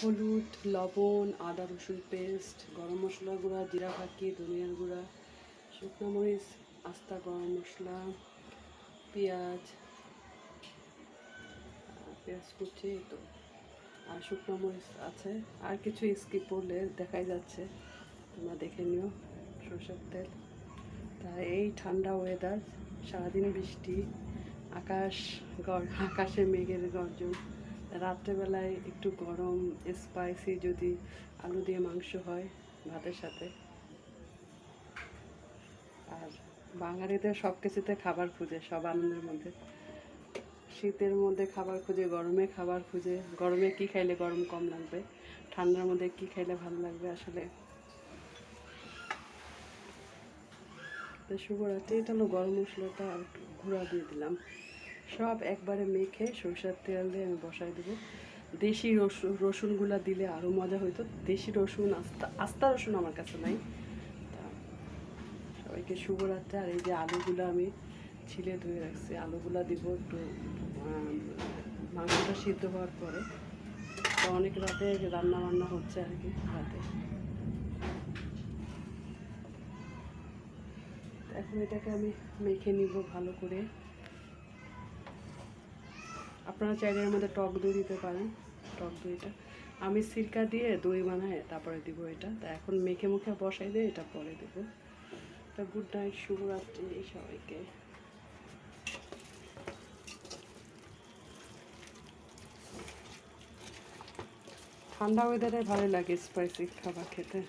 হলুদ, লবণ, আদা রসুন পেস্ট, গরম মশলা গুঁড়া, জিরা ফাঁকি, ধনিয়ার গুঁড়া, শুকনো মরিচ, আস্তা গরম মশলা, পেঁয়াজ পেঁয়াজ কুচি, তো আর শুকনো মরিচ আছে। আর কিছু স্কিপ করলে দেখাই যাচ্ছে, তোমরা দেখে নিও। সরষের তেল। তা এই ঠান্ডা ওয়েদার, সারাদিন বৃষ্টি, আকাশে মেঘের গর্জন, রাত্রেবেলায় একটু গরম স্পাইসি যদি আলু দিয়ে মাংস হয় ভাতের সাথে। আর বাঙালিদের সব কিছুতে খাবার খুঁজে, সব আনন্দের মধ্যে। শীতের মধ্যে খাবার খুঁজে, গরমে খাবার খুঁজে, গরমে কী খাইলে গরম কম লাগবে, ঠান্ডার মধ্যে কী খাইলে ভালো লাগবে। আসলে তো শুভরাত্রি। এটা হলো গরম মশলাটা আর একটু গুঁড়া দিয়ে দিলাম, সব একবারে মেখে সরষের তেল দিয়ে আমি বসাই দেবো। দেশি রসুনগুলা দিলে আরও মজা হইতো। দেশি রসুন, আস্তা রসুন আমার কাছে নাই। তা সবাইকে শুভরাত্রি। আর এই যে আলুগুলো আমি ছিলে ধুয়ে রাখছি, আলুগুলা দিব একটু মাংসটা সিদ্ধ হওয়ার পরে। তো অনেক রাতে রান্না বান্না হচ্ছে আর কি রাতে। এখন এটাকে আমি মেখে নিব ভালো করে। আপনারা চাইলে এর মধ্যে টক দই দিতে পারেন। টক দইটা আমি সিরকা দিয়ে দই বানাই তারপরে দিব এটা। তা এখন মেখে মুখে বসাই দিয়ে এটা পরে দেবো। তা গুড নাইট, শুভরাত্রি সবাইকে। ঠান্ডা ওয়েদারে ভালো লাগে স্পাইসি খাবার খেতে।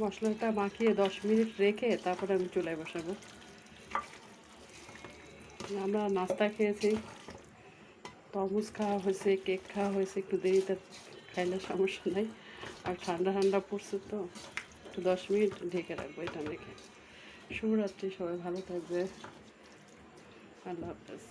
মশলাটা মাখিয়ে 10 মিনিট রেখে তারপরে আমি চুলায় বসাবো। আমরা নাস্তা খেয়েছি, তরমুজ খাওয়া হয়েছে, কেক খাওয়া হয়েছে, একটু দেরিতে খাইলে সমস্যা নাই। আর ঠান্ডা ঠান্ডা পড়ছে তো একটু 10 মিনিট ঢেকে রাখবো এটা মেখে। শুভরাত্রি, সবাই ভালো থাকবে। আল্লাহ হাফেজ।